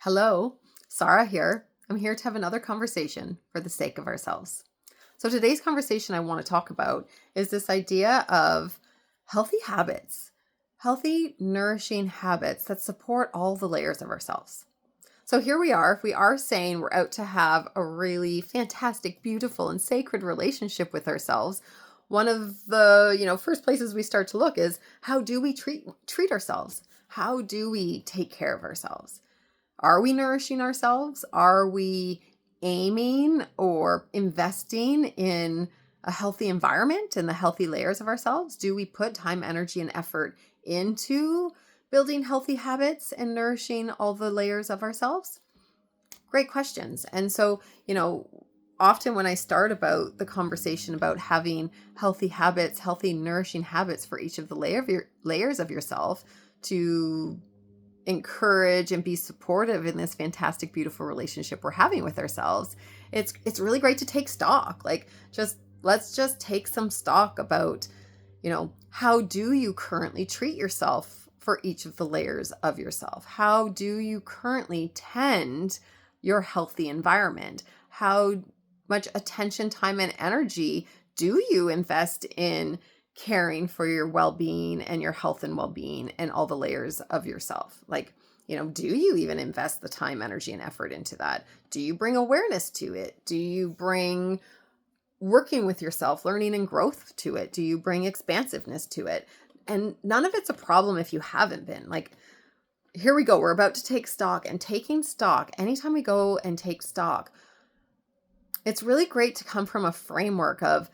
Hello, Sarah here. I'm here to have another conversation for the sake of ourselves. So today's conversation I want to talk about is this idea of healthy habits, healthy, nourishing habits that support all the layers of ourselves. So here we are, if we are saying we're out to have a really fantastic, beautiful, and sacred relationship with ourselves, one of the, first places we start to look is how do we treat ourselves? How do we take care of ourselves? Are we nourishing ourselves? Are we aiming or investing in a healthy environment and the healthy layers of ourselves? Do we put time, energy, and effort into building healthy habits and nourishing all the layers of ourselves? Great questions. And so, often when I start about the conversation about having healthy habits, healthy, nourishing habits for each of the layers of yourself to encourage and be supportive in this fantastic, beautiful relationship we're having with ourselves, it's really great to take stock. Let's just take some stock about, how do you currently treat yourself for each of the layers of yourself? How do you currently tend your healthy environment? How much attention, time, and energy do you invest in caring for your well-being and your health and well-being and all the layers of yourself? Do you even invest the time, energy, and effort into that? Do you bring awareness to it? Do you bring working with yourself, learning and growth to it? Do you bring expansiveness to it? And none of it's a problem if you haven't been. Here we go. We're about to take stock, and taking stock, anytime we go and take stock, it's really great to come from a framework of,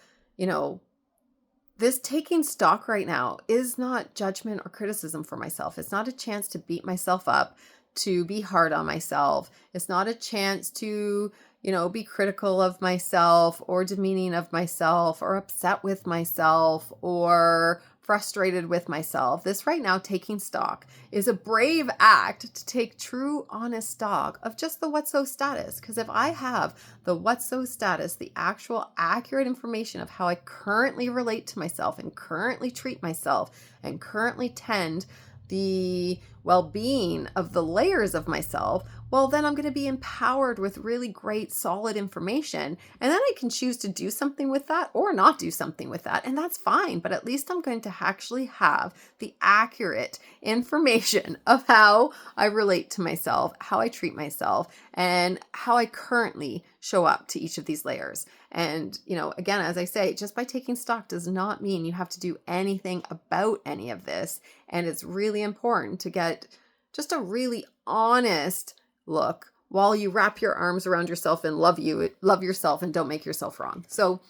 this taking stock right now is not judgment or criticism for myself. It's not a chance to beat myself up, to be hard on myself. It's not a chance to, be critical of myself or demeaning of myself or upset with myself or frustrated with myself. This right now, taking stock, is a brave act to take true, honest stock of just the what's so status. Because if I have the what's so status, the actual accurate information of how I currently relate to myself and currently treat myself and currently tend the well-being of the layers of myself, well, then I'm going to be empowered with really great, solid information. And then I can choose to do something with that or not do something with that. And that's fine. But at least I'm going to actually have the accurate information of how I relate to myself, how I treat myself, and how I currently show up to each of these layers. And, again, as I say, just by taking stock does not mean you have to do anything about any of this. And it's really important to get just a really honest look while you wrap your arms around yourself and love yourself and don't make yourself wrong. So,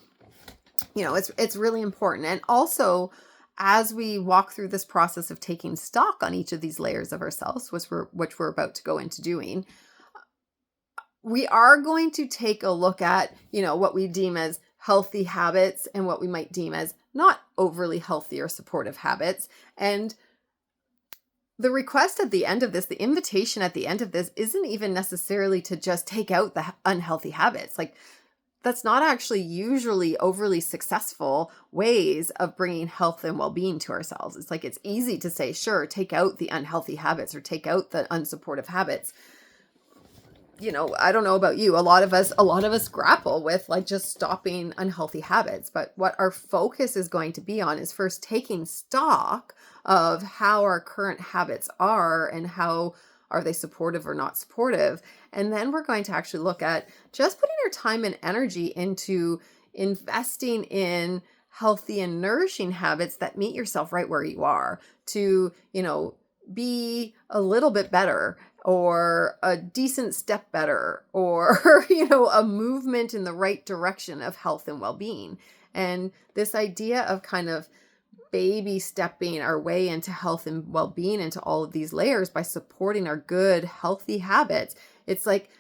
it's really important. And also, as we walk through this process of taking stock on each of these layers of ourselves, which we're about to go into doing, we are going to take a look at, what we deem as healthy habits and what we might deem as not overly healthy or supportive habits. And the request at the end of this, the invitation at the end of this, isn't even necessarily to just take out the unhealthy habits. That's not actually usually overly successful ways of bringing health and well-being to ourselves. It's easy to say, sure, take out the unhealthy habits or take out the unsupportive habits. I don't know about you. A lot of us grapple with just stopping unhealthy habits. But what our focus is going to be on is first taking stock of how our current habits are and how are they supportive or not supportive. And then we're going to actually look at just putting our time and energy into investing in healthy and nourishing habits that meet yourself right where you are to, be a little bit better or a decent step better or, a movement in the right direction of health and well-being. And this idea of kind of baby stepping our way into health and well-being into all of these layers by supporting our good, healthy habits. It's like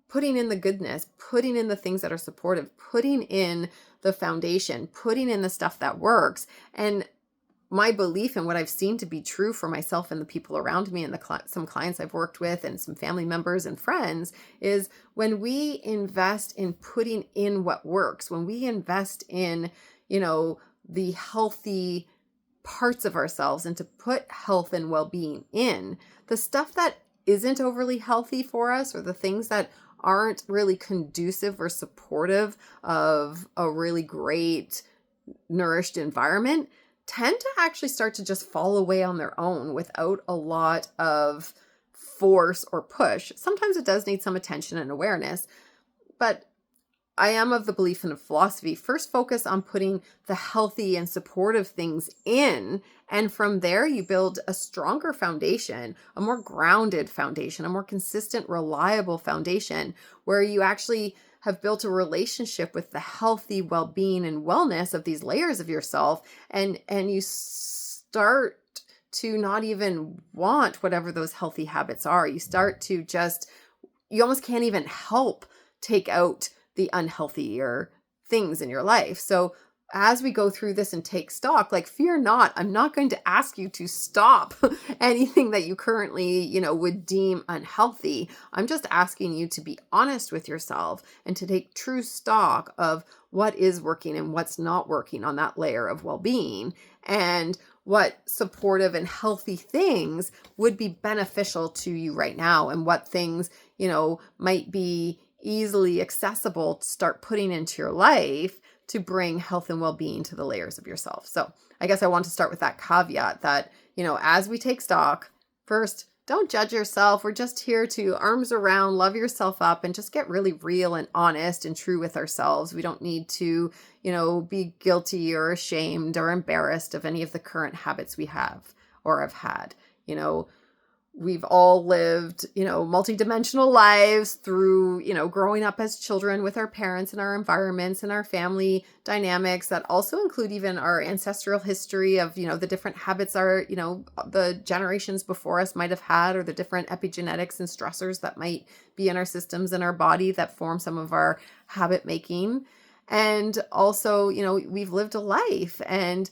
putting in the goodness, putting in the things that are supportive, putting in the foundation, putting in the stuff that works. And my belief and what I've seen to be true for myself and the people around me and some clients I've worked with and some family members and friends is when we invest in putting in what works, when we invest in, the healthy parts of ourselves and to put health and well-being in, the stuff that isn't overly healthy for us, or the things that aren't really conducive or supportive of a really great, nourished environment, tend to actually start to just fall away on their own without a lot of force or push. Sometimes it does need some attention and awareness, but I am of the belief in a philosophy. First, focus on putting the healthy and supportive things in. And from there, you build a stronger foundation, a more grounded foundation, a more consistent, reliable foundation, where you actually have built a relationship with the healthy well-being and wellness of these layers of yourself. And you start to not even want whatever those healthy habits are. You start to you almost can't even help take out the unhealthier things in your life. So as we go through this and take stock, like, fear not, I'm not going to ask you to stop anything that you currently, would deem unhealthy. I'm just asking you to be honest with yourself and to take true stock of what is working and what's not working on that layer of well-being, and what supportive and healthy things would be beneficial to you right now, and what things, might be easily accessible to start putting into your life to bring health and well-being to the layers of yourself. So I guess I want to start with that caveat that, as we take stock, first, don't judge yourself. We're just here to arms around, love yourself up, and just get really real and honest and true with ourselves. We don't need to, be guilty or ashamed or embarrassed of any of the current habits we have or have had. We've all lived, multidimensional lives through, growing up as children with our parents and our environments and our family dynamics that also include even our ancestral history of, the different habits the generations before us might have had, or the different epigenetics and stressors that might be in our systems and our body that form some of our habit making. And also, we've lived a life, and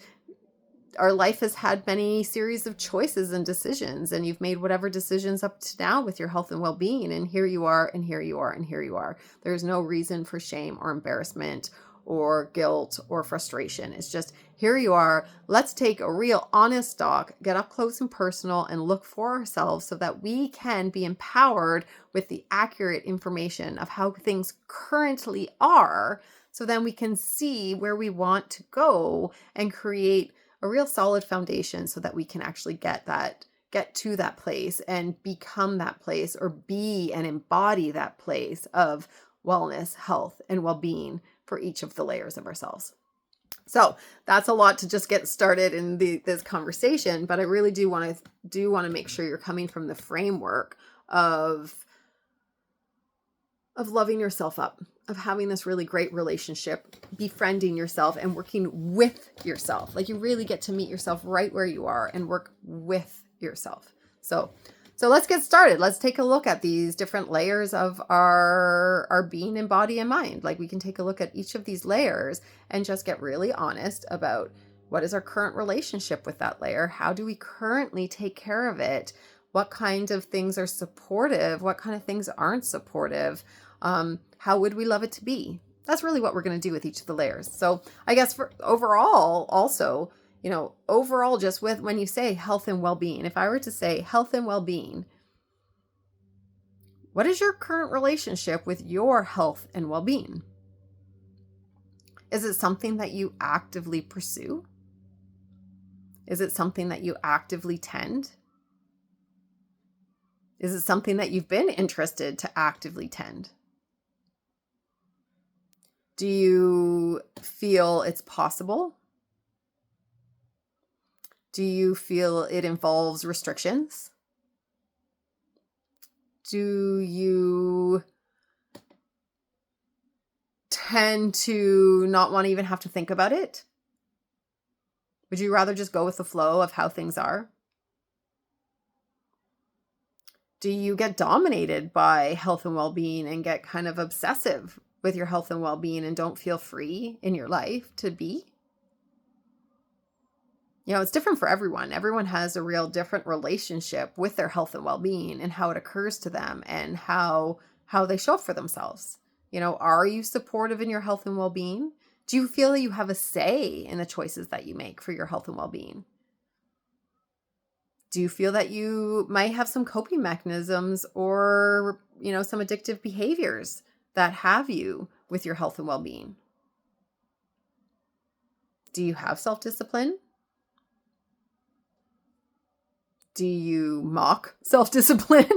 our life has had many series of choices and decisions, and you've made whatever decisions up to now with your health and well-being. And here you are, and here you are, and here you are. There's no reason for shame or embarrassment or guilt or frustration. It's just, here you are. Let's take a real honest stock, get up close and personal, and look for ourselves so that we can be empowered with the accurate information of how things currently are. So then we can see where we want to go and create a real solid foundation so that we can actually get to that place and become that place, or be and embody that place of wellness, health, and well-being for each of the layers of ourselves. So that's a lot to just get started in this conversation, but I really do want to make sure you're coming from the framework of loving yourself up, of having this really great relationship, befriending yourself and working with yourself. Like, you really get to meet yourself right where you are and work with yourself. So let's get started. Let's take a look at these different layers of our being and body and mind. Like, we can take a look at each of these layers and just get really honest about what is our current relationship with that layer. How do we currently take care of it? What kind of things are supportive? What kind of things aren't supportive? How would we love it to be? That's really what we're going to do with each of the layers. So I guess for overall, also, overall, just with when you say health and well-being, if I were to say health and well-being, what is your current relationship with your health and well-being? Is it something that you actively pursue? Is it something that you actively tend? Is it something that you've been interested to actively tend? Do you feel it's possible? Do you feel it involves restrictions? Do you tend to not want to even have to think about it? Would you rather just go with the flow of how things are? Do you get dominated by health and well-being and get kind of obsessive with your health and well-being and don't feel free in your life to be? It's different for everyone. Everyone has a real different relationship with their health and well-being and how it occurs to them and how they show up for themselves. Are you supportive in your health and well-being? Do you feel that you have a say in the choices that you make for your health and well-being? Do you feel that you might have some coping mechanisms or, some addictive behaviors that have you with your health and well-being? Do you have self-discipline? Do you mock self-discipline?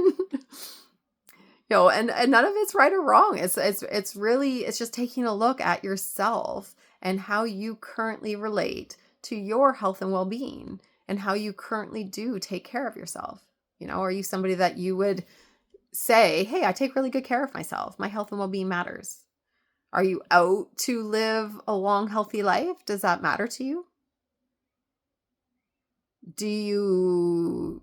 And none of it's right or wrong. It's really, it's just taking a look at yourself and how you currently relate to your health and well-being and how you currently do take care of yourself. Are you somebody that you would say, hey, I take really good care of myself. My health and well-being matters. Are you out to live a long, healthy life? Does that matter to you? Do you,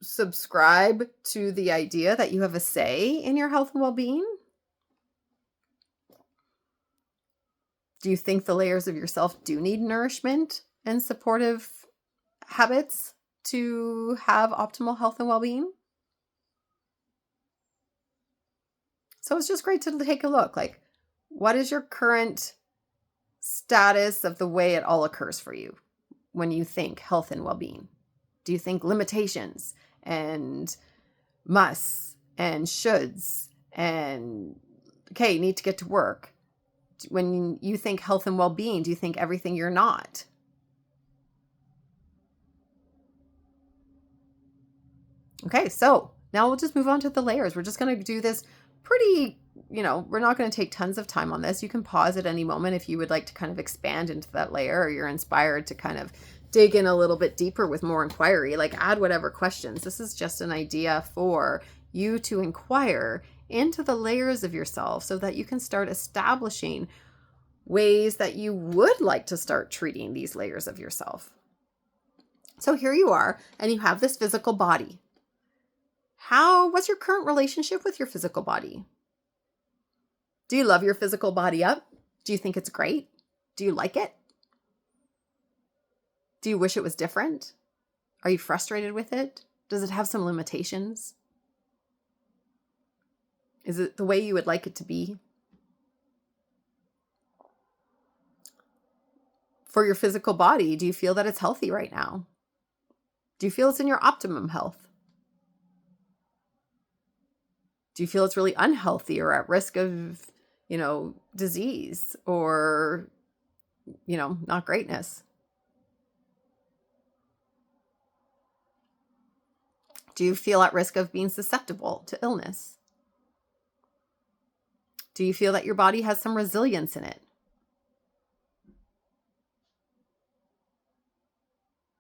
subscribe to the idea that you have a say in your health and well-being? Do you think the layers of yourself do need nourishment and supportive habits to have optimal health and well-being? So it's just great to take a look. Like, what is your current status of the way it all occurs for you when you think health and well-being? Do you think limitations and musts and shoulds and, okay, need to get to work? When you think health and well-being, do you think everything you're not? Okay, so now we'll just move on to the layers. We're just going to do this pretty, we're not going to take tons of time on this. You can pause at any moment if you would like to kind of expand into that layer, or you're inspired to kind of dig in a little bit deeper with more inquiry, like add whatever questions. This is just an idea for you to inquire into the layers of yourself so that you can start establishing ways that you would like to start treating these layers of yourself. So here you are, and you have this physical body. What's your current relationship with your physical body? Do you love your physical body up? Do you think it's great? Do you like it? Do you wish it was different? Are you frustrated with it? Does it have some limitations? Is it the way you would like it to be? For your physical body, do you feel that it's healthy right now? Do you feel it's in your optimum health? Do you feel it's really unhealthy or at risk of, disease or, not greatness? Do you feel at risk of being susceptible to illness? Do you feel that your body has some resilience in it?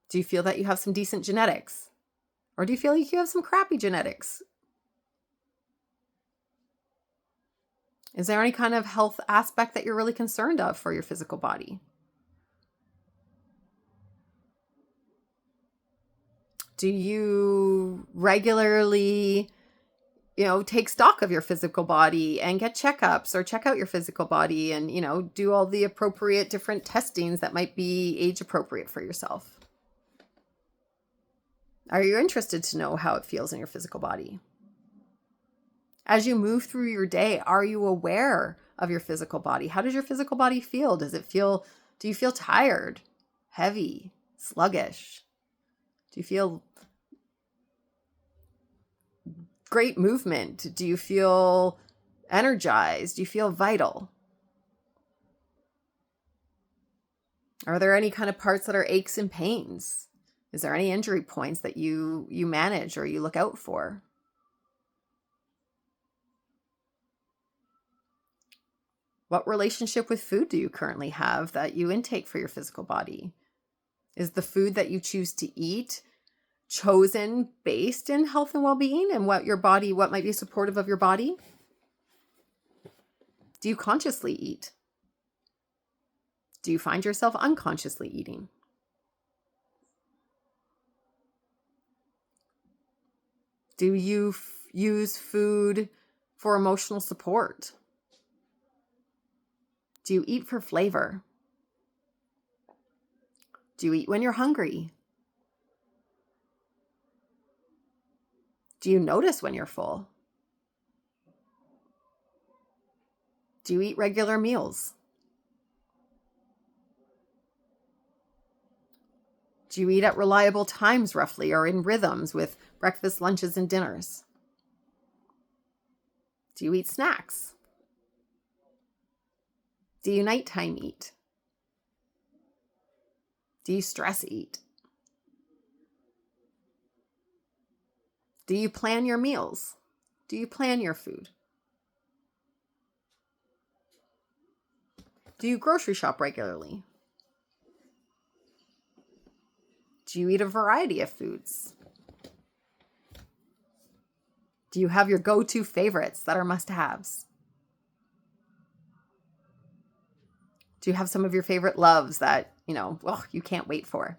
Do you feel that you have some decent genetics? Or do you feel like you have some crappy genetics? Is there any kind of health aspect that you're really concerned of for your physical body? Do you regularly, take stock of your physical body and get checkups or check out your physical body and, do all the appropriate different testings that might be age appropriate for yourself? Are you interested to know how it feels in your physical body? As you move through your day, are you aware of your physical body? How does your physical body feel? Do you feel tired, heavy, sluggish? Do you feel great movement? Do you feel energized? Do you feel vital? Are there any kind of parts that are aches and pains? Is there any injury points that you manage or you look out for? What relationship with food do you currently have that you intake for your physical body? Is the food that you choose to eat chosen based in health and well-being and what might be supportive of your body? Do you consciously eat? Do you find yourself unconsciously eating? Do you use food for emotional support? Do you eat for flavor? Do you eat when you're hungry? Do you notice when you're full? Do you eat regular meals? Do you eat at reliable times roughly or in rhythms with breakfast, lunches, and dinners? Do you eat snacks? Do you nighttime eat? Do you stress eat? Do you plan your meals? Do you plan your food? Do you grocery shop regularly? Do you eat a variety of foods? Do you have your go-to favorites that are must-haves? Do you have some of your favorite loves that, you can't wait for?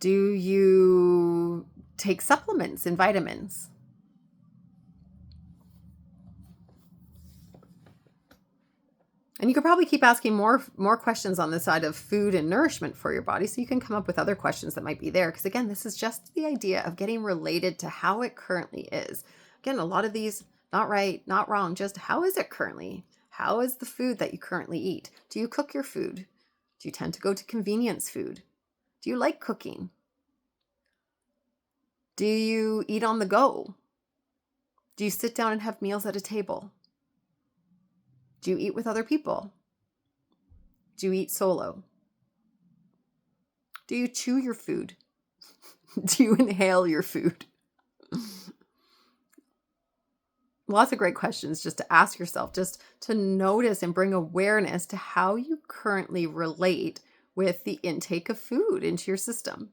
Do you take supplements and vitamins? And you could probably keep asking more questions on the side of food and nourishment for your body, so you can come up with other questions that might be there. Because again, this is just the idea of getting related to how it currently is. Again, a lot of these, not right, not wrong, just how is it currently? How is the food that you currently eat? Do you cook your food? Do you tend to go to convenience food? Do you like cooking? Do you eat on the go? Do you sit down and have meals at a table? Do you eat with other people? Do you eat solo? Do you chew your food? Do you inhale your food? Lots of great questions just to ask yourself, just to notice and bring awareness to how you currently relate with the intake of food into your system.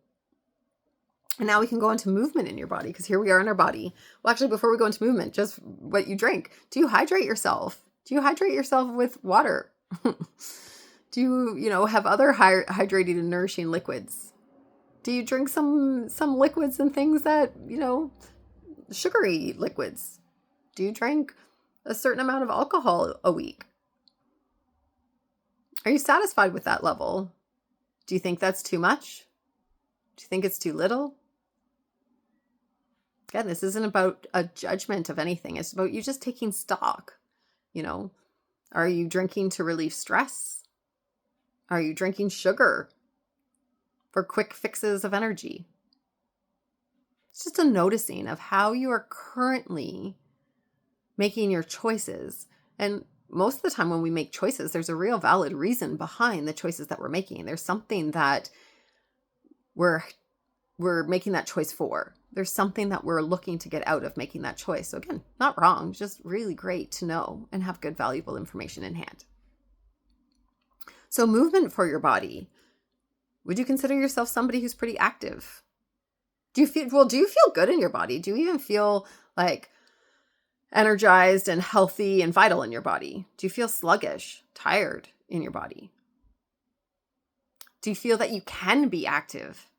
And now we can go into movement in your body, because here we are in our body. Well, actually, before we go into movement, just what you drink. Do you hydrate yourself? Do you hydrate yourself with water? Do you, have other hydrating and nourishing liquids? Do you drink some liquids and things that, sugary liquids? Do you drink a certain amount of alcohol a week? Are you satisfied with that level? Do you think that's too much? Do you think it's too little? Again, this isn't about a judgment of anything. It's about you just taking stock. Are you drinking to relieve stress? Are you drinking sugar for quick fixes of energy? It's just a noticing of how you are currently making your choices. And most of the time when we make choices, there's a real valid reason behind the choices that we're making. There's something that we're making that choice for. There's something that we're looking to get out of making that choice. So again, not wrong, just really great to know and have good, valuable information in hand. So movement for your body. Would you consider yourself somebody who's pretty active? Do you feel good in your body? Do you even feel like energized and healthy and vital in your body? Do you feel sluggish, tired in your body? Do you feel that you can be active?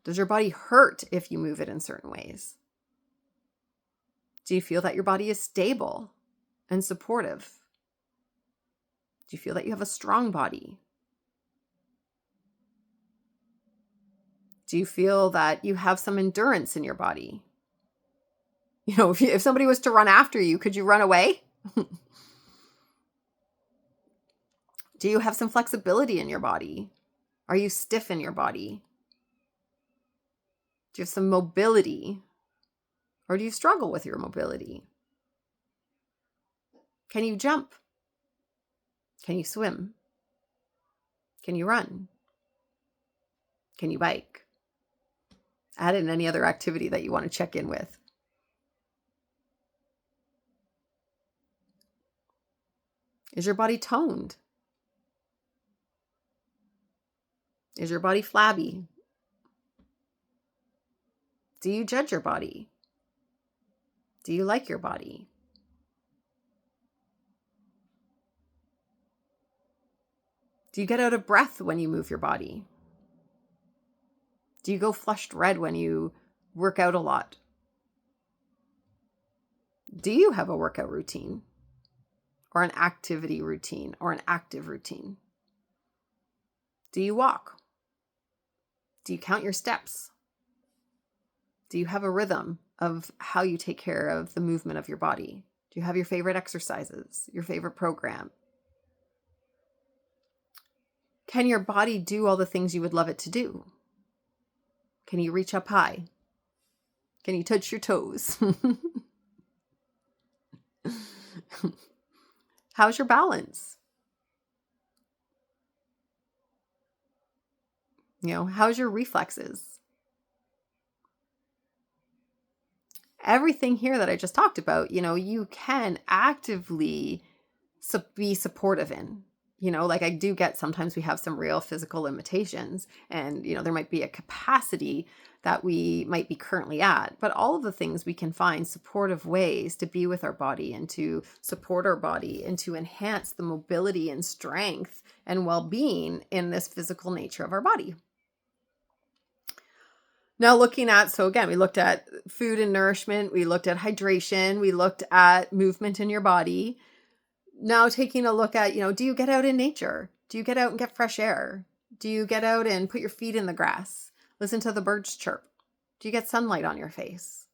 Does your body hurt if you move it in certain ways? Do you feel that your body is stable and supportive? Do you feel that you have a strong body? Do you feel that you have some endurance in your body? If somebody was to run after you, could you run away? Do you have some flexibility in your body? Are you stiff in your body? Do you have some mobility? Or do you struggle with your mobility? Can you jump? Can you swim? Can you run? Can you bike? Add in any other activity that you want to check in with. Is your body toned? Is your body flabby? Do you judge your body? Do you like your body? Do you get out of breath when you move your body? Do you go flushed red when you work out a lot? Do you have a workout routine or an activity routine or an active routine? Do you walk? Do you count your steps? Do you have a rhythm of how you take care of the movement of your body? Do you have your favorite exercises, your favorite program? Can your body do all the things you would love it to do? Can you reach up high? Can you touch your toes? How's your balance? How's your reflexes? Everything here that I just talked about, you can actively be supportive in. Like I do get sometimes we have some real physical limitations and, there might be a capacity that we might be currently at, but all of the things we can find supportive ways to be with our body and to support our body and to enhance the mobility and strength and well-being in this physical nature of our body. Now so again, we looked at food and nourishment, we looked at hydration, we looked at movement in your body. Now taking a look at, do you get out in nature? Do you get out and get fresh air? Do you get out and put your feet in the grass? Listen to the birds chirp? Do you get sunlight on your face?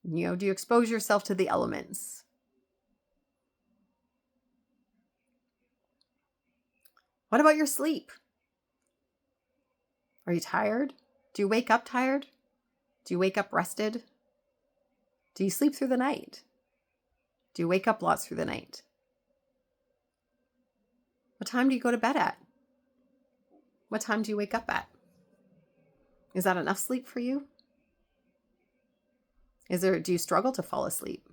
Do you expose yourself to the elements? What about your sleep? Are you tired? Do you wake up tired? Do you wake up rested? Do you sleep through the night? Do you wake up lots through the night? What time do you go to bed at? What time do you wake up at? Is that enough sleep for you? Do you struggle to fall asleep?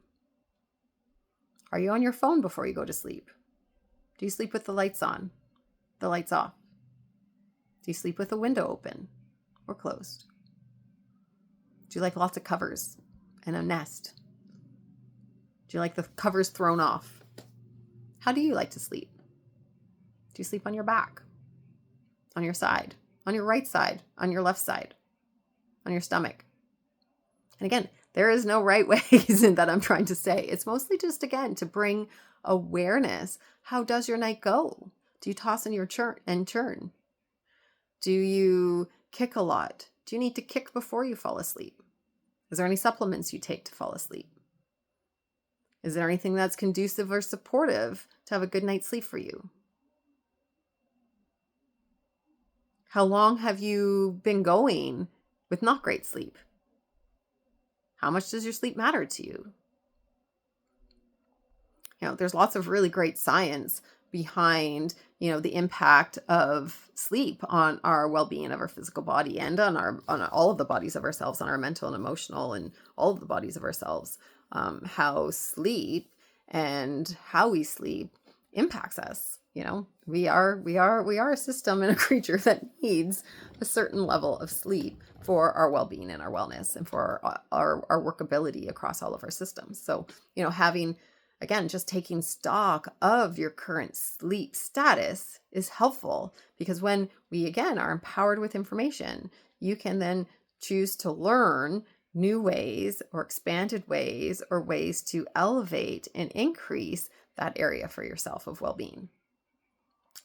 Are you on your phone before you go to sleep? Do you sleep with the lights on, the lights off? Do you sleep with the window open or closed? Do you like lots of covers and a nest? Do you like the covers thrown off? How do you like to sleep? Do you sleep on your back, on your side, on your right side, on your left side, on your stomach? And again, there is no right ways that I'm trying to say. It's mostly just, again, to bring awareness. How does your night go? Do you toss and turn? Do you kick a lot? Do you need to kick before you fall asleep? Is there any supplements you take to fall asleep? Is there anything that's conducive or supportive to have a good night's sleep for you? How long have you been going with not great sleep? How much does your sleep matter to you? There's lots of really great science behind, the impact of sleep on our well-being of our physical body and on all of the bodies of ourselves, on our mental and emotional and all of the bodies of ourselves. How sleep and how we sleep impacts us. We are a system and a creature that needs a certain level of sleep for our well-being and our wellness and for our workability across all of our systems. So, having, again, just taking stock of your current sleep status is helpful, because when we, again, are empowered with information, you can then choose to learn new ways or expanded ways or ways to elevate and increase that area for yourself of well-being.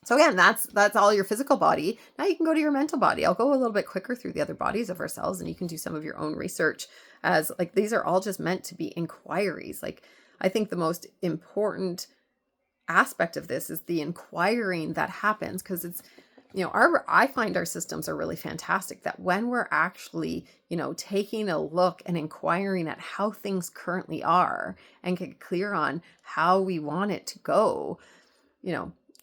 So again, that's all your physical body. Now you can go to your mental body. I'll go a little bit quicker through the other bodies of ourselves, and you can do some of your own research, as like these are all just meant to be inquiries. Like, I think the most important aspect of this is the inquiring that happens, because it's, I find our systems are really fantastic, that when we're actually, taking a look and inquiring at how things currently are and get clear on how we want it to go,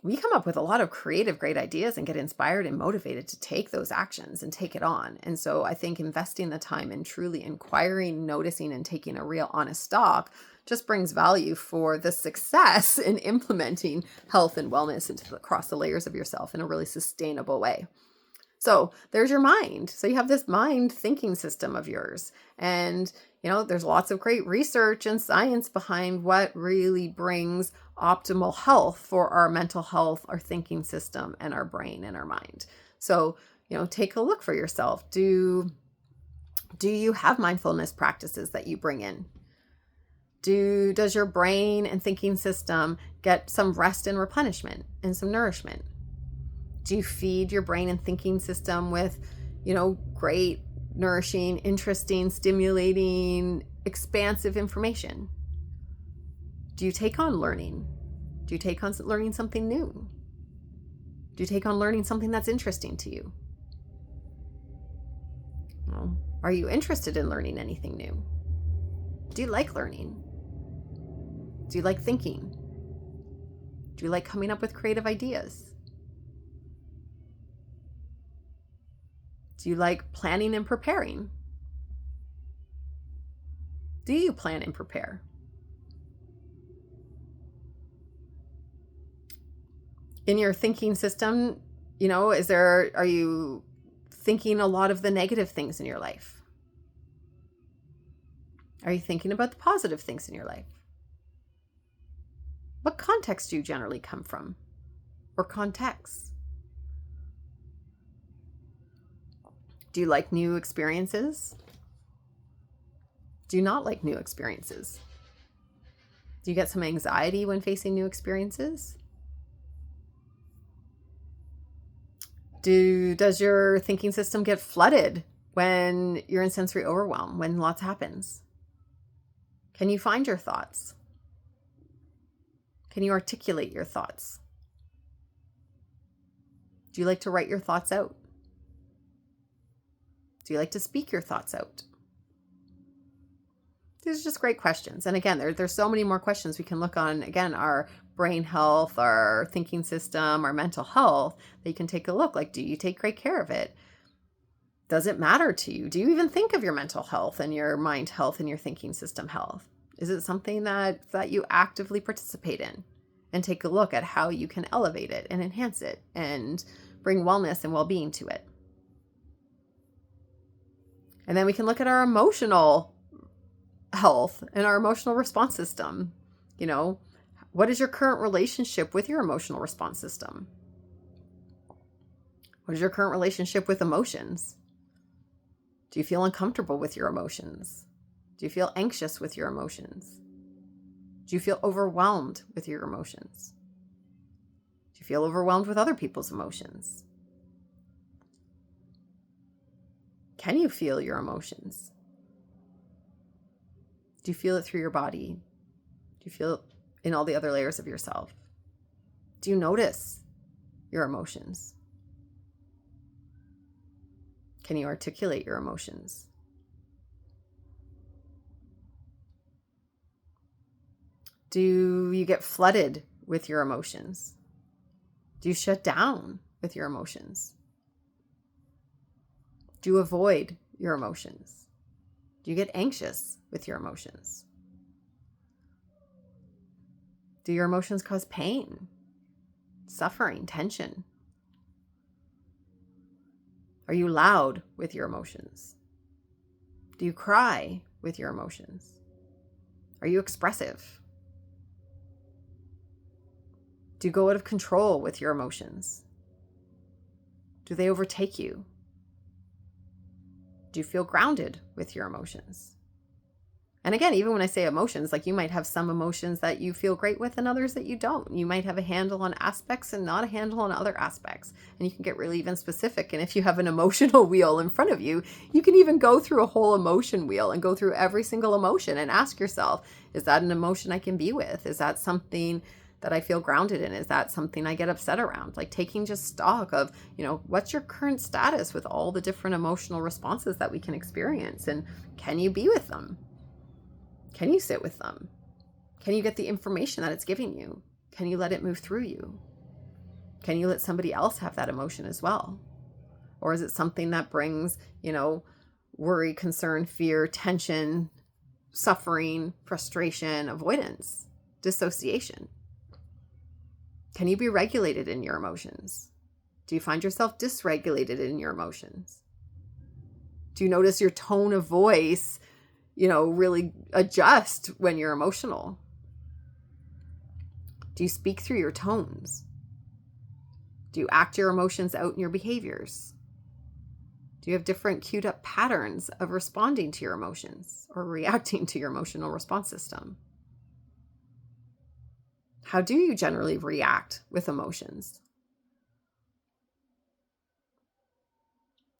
we come up with a lot of creative, great ideas and get inspired and motivated to take those actions and take it on. And so I think investing the time in truly inquiring, noticing, and taking a real honest stock just brings value for the success in implementing health and wellness across the layers of yourself in a really sustainable way. So there's your mind. So you have this mind thinking system of yours. And, there's lots of great research and science behind what really brings optimal health for our mental health, our thinking system, and our brain and our mind. So, take a look for yourself. Do you have mindfulness practices that you bring in? Does your brain and thinking system get some rest and replenishment and some nourishment? Do you feed your brain and thinking system with, great, nourishing, interesting, stimulating, expansive information? Do you take on learning? Do you take on learning something new? Do you take on learning something that's interesting to you? Well, are you interested in learning anything new? Do you like learning? Do you like thinking? Do you like coming up with creative ideas? Do you like planning and preparing? Do you plan and prepare? In your thinking system, are you thinking a lot of the negative things in your life? Are you thinking about the positive things in your life? What context do you generally come from? Or contexts? Do you like new experiences? Do you not like new experiences? Do you get some anxiety when facing new experiences? Does your thinking system get flooded when you're in sensory overwhelm, when lots happens? Can you find your thoughts? Can you articulate your thoughts? Do you like to write your thoughts out? Do you like to speak your thoughts out? These are just great questions. And again, there's so many more questions we can look on, again, our brain health, our thinking system, our mental health, that you can take a look. Like, do you take great care of it? Does it matter to you? Do you even think of your mental health and your mind health and your thinking system health? Is it something that you actively participate in? And take a look at how you can elevate it and enhance it and bring wellness and well-being to it. And then we can look at our emotional health and our emotional response system. What is your current relationship with your emotional response system? What is your current relationship with emotions? Do you feel uncomfortable with your emotions? Do you feel anxious with your emotions? Do you feel overwhelmed with your emotions? Do you feel overwhelmed with other people's emotions? Can you feel your emotions? Do you feel it through your body? Do you feel it in all the other layers of yourself? Do you notice your emotions? Can you articulate your emotions? Do you get flooded with your emotions? Do you shut down with your emotions? Do you avoid your emotions? Do you get anxious with your emotions? Do your emotions cause pain, suffering, tension? Are you loud with your emotions? Do you cry with your emotions? Are you expressive? Do you go out of control with your emotions? Do they overtake you? Do you feel grounded with your emotions? And again, even when I say emotions, like you might have some emotions that you feel great with and others that you don't. You might have a handle on aspects and not a handle on other aspects. And you can get really even specific. And if you have an emotional wheel in front of you, you can even go through a whole emotion wheel and go through every single emotion and ask yourself, is that an emotion I can be with? Is that something that I feel grounded in? Is that something I get upset around? Like taking just stock of, what's your current status with all the different emotional responses that we can experience? And can you be with them? Can you sit with them? Can you get the information that it's giving you? Can you let it move through you? Can you let somebody else have that emotion as well? Or is it something that brings, worry, concern, fear, tension, suffering, frustration, avoidance, dissociation? Can you be regulated in your emotions? Do you find yourself dysregulated in your emotions? Do you notice your tone of voice really adjust when you're emotional? Do you speak through your tones? Do you act your emotions out in your behaviors? Do you have different queued up patterns of responding to your emotions or reacting to your emotional response system? How do you generally react with emotions?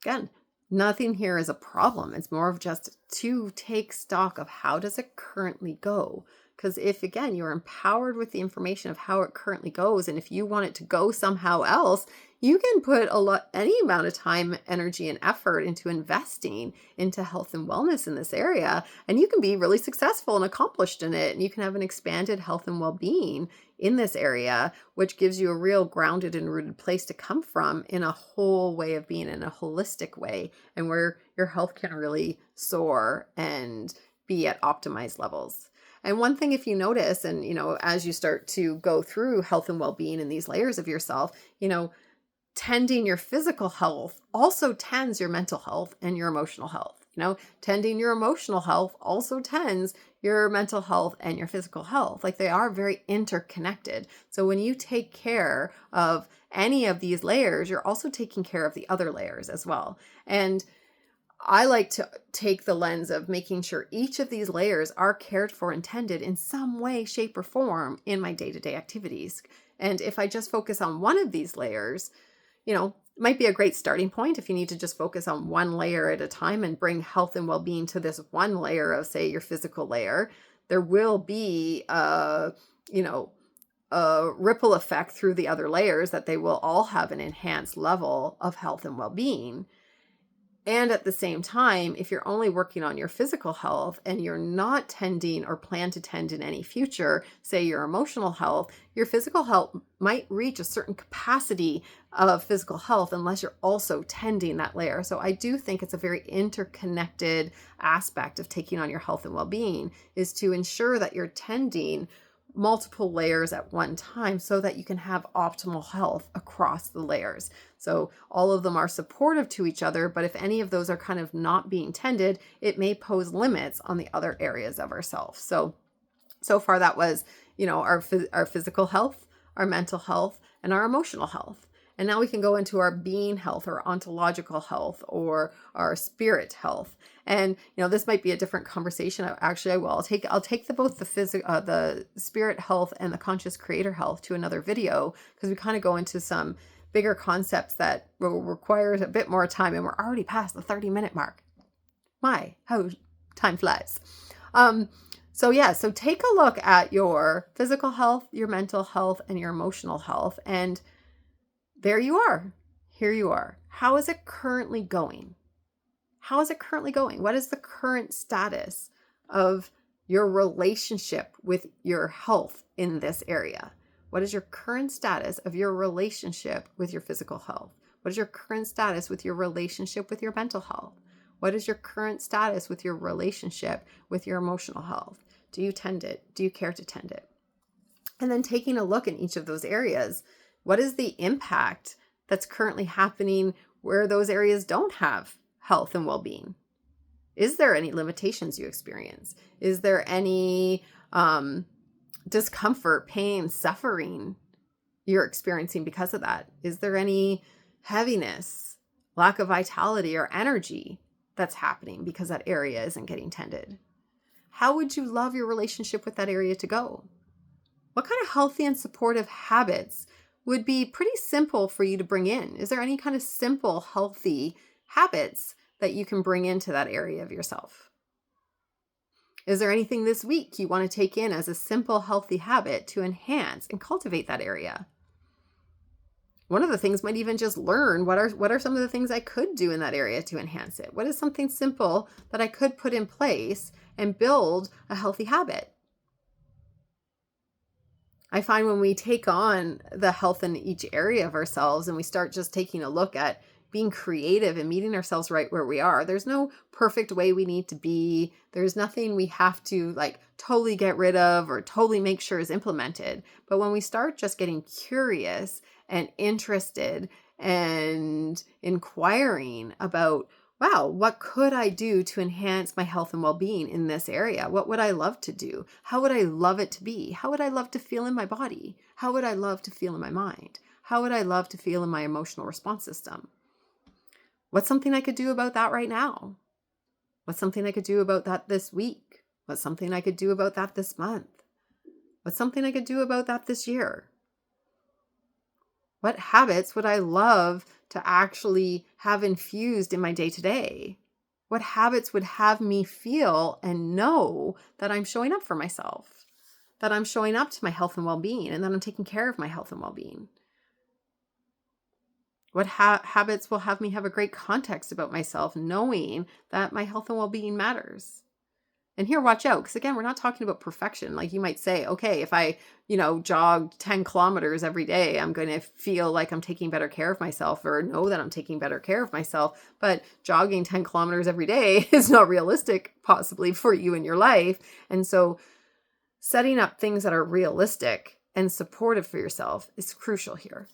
Again, nothing here is a problem. It's more of just to take stock of how does it currently go? Because if, again, you're empowered with the information of how it currently goes, and if you want it to go somehow else, you can put any amount of time, energy, and effort into investing into health and wellness in this area. And you can be really successful and accomplished in it. And you can have an expanded health and well-being in this area, which gives you a real grounded and rooted place to come from in a whole way of being, in a holistic way, and where your health can really soar and be at optimized levels. And one thing, if you notice, and, as you start to go through health and well-being in these layers of yourself, tending your physical health also tends your mental health and your emotional health. Tending your emotional health also tends your mental health and your physical health. Like, they are very interconnected. So when you take care of any of these layers, you're also taking care of the other layers as well. And I like to take the lens of making sure each of these layers are cared for and tended in some way, shape, or form in my day-to-day activities. And if I just focus on one of these layers, it might be a great starting point if you need to just focus on one layer at a time and bring health and well-being to this one layer of, say, your physical layer. There will be a ripple effect through the other layers, that they will all have an enhanced level of health and well-being. And at the same time, if you're only working on your physical health and you're not tending or plan to tend in any future, say your emotional health, your physical health might reach a certain capacity of physical health unless you're also tending that layer. So I do think it's a very interconnected aspect of taking on your health and well-being, is to ensure that you're tending multiple layers at one time so that you can have optimal health across the layers. So all of them are supportive to each other, but if any of those are kind of not being tended, it may pose limits on the other areas of ourselves. So far that was, our physical health, our mental health, and our emotional health. And now we can go into our being health, or ontological health, or our spirit health. And this might be a different conversation. Actually, I will. I'll take the spirit health and the conscious creator health to another video, because we kind of go into some bigger concepts that will require a bit more time, and we're already past the 30-minute mark. How time flies. So take a look at your physical health, your mental health, and your emotional health, and there you are. Here you are. How is it currently going? How is it currently going? What is the current status of your relationship with your health in this area? What is your current status of your relationship with your physical health? What is your current status with your relationship with your mental health? What is your current status with your relationship with your emotional health? Do you tend it? Do you care to tend it? And then taking a look in each of those areas, what is the impact that's currently happening where those areas don't have health and well-being? Is there any limitations you experience? Is there any discomfort, pain, suffering you're experiencing because of that? Is there any heaviness, lack of vitality, or energy that's happening because that area isn't getting tended? How would you love your relationship with that area to go? What kind of healthy and supportive habits would be pretty simple for you to bring in? Is there any kind of simple, healthy habits that you can bring into that area of yourself? Is there anything this week you want to take in as a simple, healthy habit to enhance and cultivate that area? One of the things might even just learn what are some of the things I could do in that area to enhance it? What is something simple that I could put in place and build a healthy habit? I find when we take on the health in each area of ourselves and we start just taking a look at being creative and meeting ourselves right where we are, there's no perfect way we need to be. There's nothing we have to totally get rid of or totally make sure is implemented. But when we start just getting curious and interested and inquiring about, wow, what could I do to enhance my health and well-being in this area? What would I love to do? How would I love it to be? How would I love to feel in my body? How would I love to feel in my mind? How would I love to feel in my emotional response system? What's something I could do about that right now? What's something I could do about that this week? What's something I could do about that this month? What's something I could do about that this year? What habits would I love to actually have infused in my day-to-day? What habits would have me feel and know that I'm showing up for myself? that I'm showing up to my health and well-being and that I'm taking care of my health and well-being? What habits will have me have a great context about myself, knowing that my health and well-being matters? And here, watch out, because again, we're not talking about perfection. Like you might say, okay, if I, jogged 10 kilometers every day, I'm going to feel like I'm taking better care of myself or know that I'm taking better care of myself. But jogging 10 kilometers every day is not realistic, possibly for you in your life. And so setting up things that are realistic and supportive for yourself is crucial here.